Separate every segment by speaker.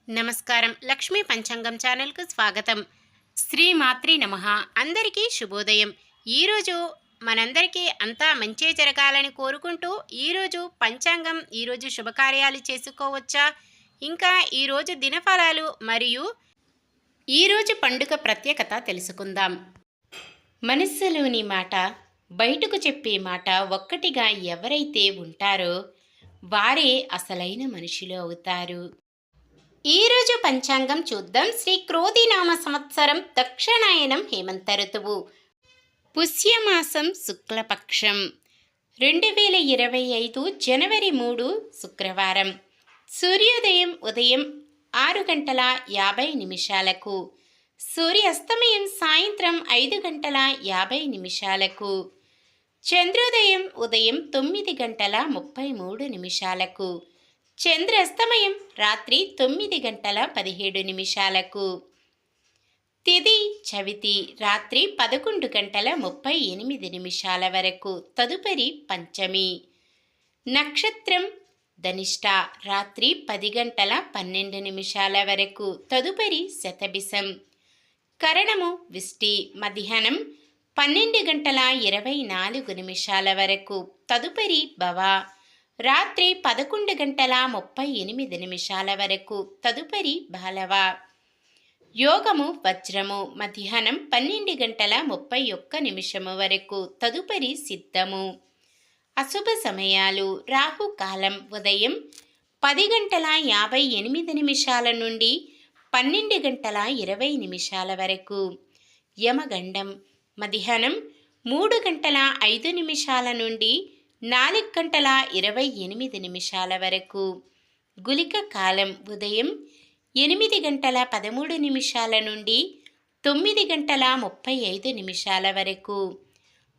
Speaker 1: నమస్కారం. లక్ష్మీ పంచాంగం ఛానల్కు స్వాగతం. శ్రీ మాత్రి నమః. అందరికీ శుభోదయం. ఈరోజు మనందరికీ అంతా మంచే జరగాలని కోరుకుంటూ ఈరోజు పంచాంగం, ఈరోజు శుభకార్యాలు చేసుకోవచ్చా, ఇంకా ఈరోజు దినఫలాలు మరియు ఈరోజు పండుగ ప్రత్యేకత తెలుసుకుందాం. మనస్సులోని మాట బయటకు చెప్పే మాట ఒక్కటిగా ఎవరైతే ఉంటారో వారే అసలైన మనుషులు అవుతారు. ఈరోజు పంచాంగం చూద్దాం. శ్రీ క్రోధినామ సంవత్సరం దక్షిణాయనం హేమంత ఋతువు, పుష్యమాసం శుక్లపక్షం, 2025 జనవరి 3 శుక్రవారం. సూర్యోదయం ఉదయం 6 గంటల 50 నిమిషాలకు, సూర్యాస్తమయం సాయంత్రం 5 గంటల 50 నిమిషాలకు, చంద్రోదయం ఉదయం 9 గంటల 33 నిమిషాలకు, చంద్రాస్తమయం రాత్రి 9 గంటల 17 నిమిషాలకు. తిథి చవితి రాత్రి 11 గంటల 38 నిమిషాల వరకు. తదుపరి పంచమి. నక్షత్రం ధనిష్ట రాత్రి 10 గంటల 12 నిమిషాల వరకు. తదుపరి శతభిషం. కరణము విష్టి మధ్యాహ్నం 12 గంటల 24 నిమిషాల వరకు. తదుపరి భవ రాత్రి 11 గంటల 38 నిమిషాల వరకు. తదుపరి బాలవ. యోగము వజ్రము మధ్యాహ్నం 12 గంటల 31 నిమిషము వరకు. తదుపరి సిద్ధము. అశుభ సమయాలు రాహుకాలం ఉదయం 10 గంటల 58 నిమిషాల నుండి 12 గంటల 20 నిమిషాల వరకు. యమగండం మధ్యాహ్నం 3 గంటల 5 నిమిషాల నుండి 4 గంటల 28 నిమిషాల వరకు. గుళిక కాలం ఉదయం 8 గంటల 13 నిమిషాల నుండి 9 గంటల 35 నిమిషాల వరకు.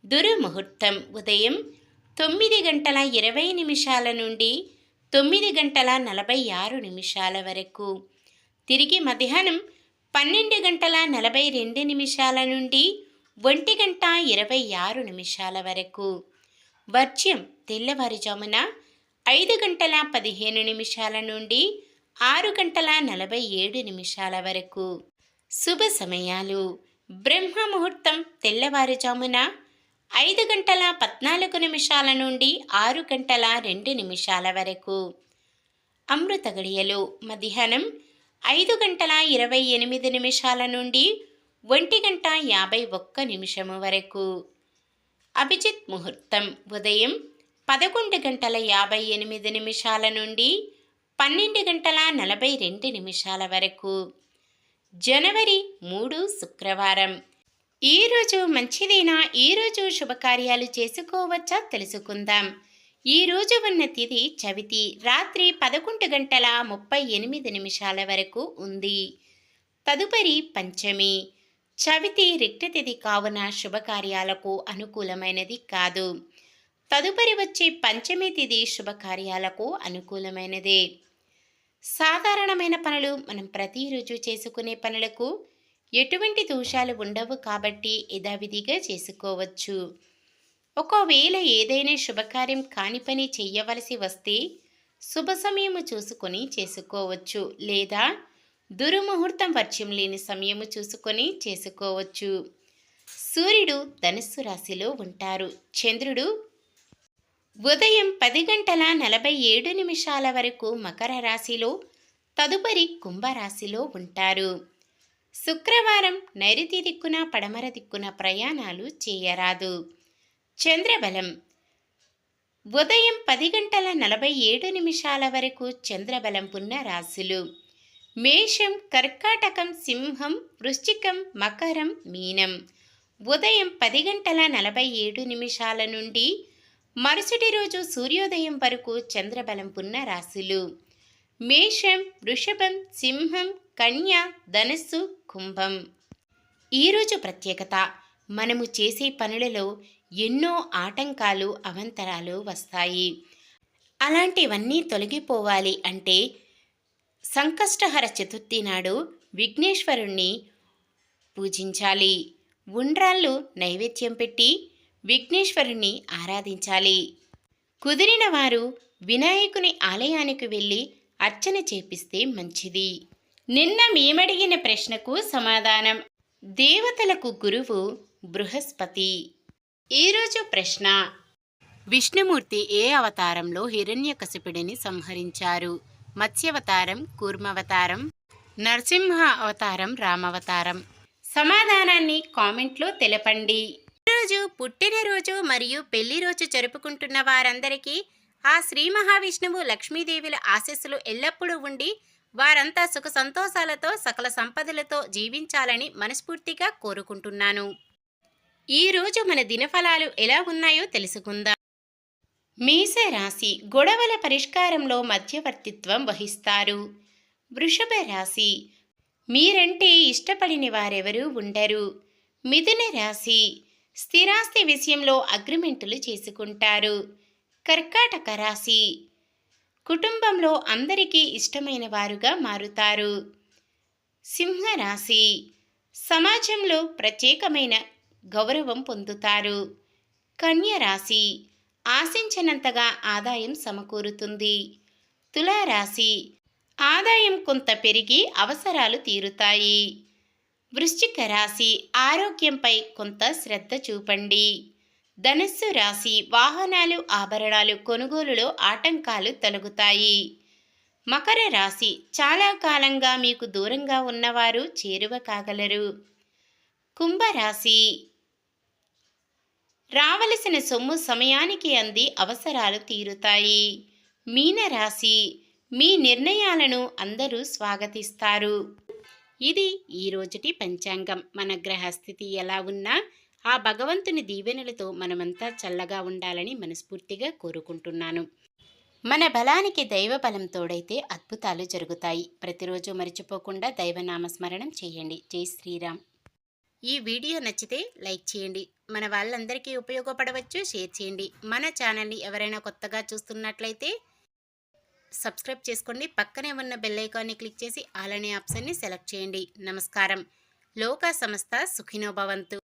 Speaker 1: దుర్ముహూర్తం ఉదయం 9 గంటల 20 నిమిషాల నుండి 9 గంటల 46 నిమిషాల వరకు. తిరిగి మధ్యాహ్నం 12 గంటల 42 నిమిషాల నుండి 1 గంట 26 నిమిషాల వరకు. వర్జ్యం తెల్లవారుజామున 5 గంటల 15 నిమిషాల నుండి 6 గంటల 47 నిమిషాల వరకు. శుభ సమయాలు బ్రహ్మ ముహూర్తం తెల్లవారుజామున 5 గంటల 14 నిమిషాల నుండి 6 గంటల 2 నిమిషాల వరకు. అమృత గడియలు మధ్యాహ్నం 5 గంటల 28 నిమిషాల నుండి 1 గంట 51 నిమిషము వరకు. అభిజిత్ ముహూర్తం ఉదయం 11 గంటల 58 నిమిషాల నుండి 12 గంటల 42 నిమిషాల వరకు. జనవరి 3 శుక్రవారం. ఈరోజు మంచిదేనా? ఈరోజు శుభకార్యాలు చేసుకోవచ్చా తెలుసుకుందాం. ఈరోజు ఉన్న తిథి చవితి రాత్రి 11 గంటల 38 నిమిషాల వరకు ఉంది. తదుపరి పంచమి. చవితి రిక్తతిథి కావున శుభకార్యాలకు అనుకూలమైనది కాదు. తదుపరి వచ్చే పంచమి తిథి శుభకార్యాలకు అనుకూలమైనదే. సాధారణమైన పనులు మనం ప్రతిరోజు చేసుకునే పనులకు ఎటువంటి దోషాలు ఉండవు కాబట్టి యథావిధిగా చేసుకోవచ్చు. ఒకవేళ ఏదైనా శుభకార్యం కాని పని చెయ్యవలసి వస్తే శుభ సమయము చూసుకొని చేసుకోవచ్చు, లేదా దుర్ముహూర్తం వర్జ్యం లేని సమయము చూసుకొని చేసుకోవచ్చు. సూర్యుడు ధనుస్సు రాశిలో ఉంటారు. చంద్రుడు ఉదయం 10 గంటల 47 నిమిషాల వరకు మకర రాశిలో, తదుపరి కుంభరాశిలో ఉంటారు. శుక్రవారం నైరుతి దిక్కున పడమర దిక్కున ప్రయాణాలు చేయరాదు. చంద్రబలం ఉదయం 10 గంటల 47 నిమిషాల వరకు చంద్రబలం ఉన్న రాశులు మేషం, కర్కాటకం, సింహం, వృశ్చికం, మకరం, మీనం. ఉదయం 10 గంటల 47 నిమిషాల నుండి మరుసటి రోజు సూర్యోదయం వరకు చంద్రబలం ఉన్న రాశులు మేషం, వృషభం, సింహం, కన్య, ధనస్సు, కుంభం. ఈరోజు ప్రత్యేకత. మనము చేసే పనులలో ఎన్నో ఆటంకాలు అవంతరాలు వస్తాయి. అలాంటివన్నీ తొలగిపోవాలి అంటే సంకష్టహర చతుర్థి నాడు విఘ్నేశ్వరుణ్ణి పూజించాలి. ఉండ్రాళ్ళు నైవేద్యం పెట్టి విఘ్నేశ్వరుణ్ణి ఆరాధించాలి. కుదిరిన వారు వినాయకుని ఆలయానికి వెళ్ళి అర్చన చేపిస్తే మంచిది. నిన్న మేమడిగిన ప్రశ్నకు సమాధానం. దేవతలకు గురువు బృహస్పతి. ఈరోజు ప్రశ్న: విష్ణుమూర్తి ఏ అవతారంలో హిరణ్యకశిపుడిని సంహరించారు? మత్స్యావతారం, కూర్మావతారం, నరసింహ అవతారం, రామావతారం? సమాధానాన్ని కామెంట్లో తెలపండి. ఈరోజు పుట్టినరోజు మరియు పెళ్లి రోజు జరుపుకుంటున్న వారందరికీ ఆ శ్రీ మహావిష్ణువు లక్ష్మీదేవుల ఆశీస్సులు ఎల్లప్పుడూ ఉండి వారంతా సుఖ సంతోషాలతో సకల సంపదలతో జీవించాలని మనస్ఫూర్తిగా కోరుకుంటున్నాను. ఈరోజు మన దినఫలాలు ఎలా ఉన్నాయో తెలుసుకుందాం. మేషరాశి గొడవల పరిష్కారంలో మధ్యవర్తిత్వం వహిస్తారు. వృషభ రాశి మీరంటే ఇష్టపడిన వారెవరూ ఉండరు. మిథున రాశి స్థిరాస్తి విషయంలో అగ్రిమెంటులు చేసుకుంటారు. కర్కాటక రాశి కుటుంబంలో అందరికీ ఇష్టమైన వారుగా మారుతారు. సింహరాశి సమాజంలో ప్రత్యేకమైన గౌరవం పొందుతారు. కన్యరాశి ఆశించినంతగా ఆదాయం సమకూరుతుంది. తులారాశి ఆదాయం కొంత పెరిగి అవసరాలు తీరుతాయి. వృశ్చిక రాశి ఆరోగ్యంపై కొంత శ్రద్ధ చూపండి. ధనుస్సు రాశి వాహనాలు, ఆభరణాలు కొనుగోలులో ఆటంకాలు తొలగుతాయి. మకర రాశి చాలా కాలంగా మీకు దూరంగా ఉన్నవారు చేరువ కాగలరు. కుంభరాశి రావలసిన సొమ్ము సమయానికి అంది అవసరాలు తీరుతాయి. మీనరాశి మీ నిర్ణయాలను అందరూ స్వాగతిస్తారు. ఇది ఈరోజుటి పంచాంగం. మన గ్రహస్థితి ఎలా ఉన్నా ఆ భగవంతుని దీవెనలతో మనమంతా చల్లగా ఉండాలని మనస్ఫూర్తిగా కోరుకుంటున్నాను. మన బలానికి దైవ బలం తోడైతే అద్భుతాలు జరుగుతాయి. ప్రతిరోజు మర్చిపోకుండా దైవనామస్మరణం చేయండి. జై శ్రీరామ్. ఈ వీడియో నచ్చితే లైక్ చేయండి. మన వాళ్ళందరికీ ఉపయోగపడవచ్చు. షేర్ చేయండి. మన ఛానల్ని ఎవరైనా కొత్తగా చూస్తున్నట్లయితే సబ్స్క్రైబ్ చేసుకోండి. పక్కనే ఉన్న బెల్ ఐకాన్ని క్లిక్ చేసి ఆల్ అనే ఆప్షన్ని సెలెక్ట్ చేయండి. నమస్కారం. లోకా సమస్త సుఖినో భవంతు.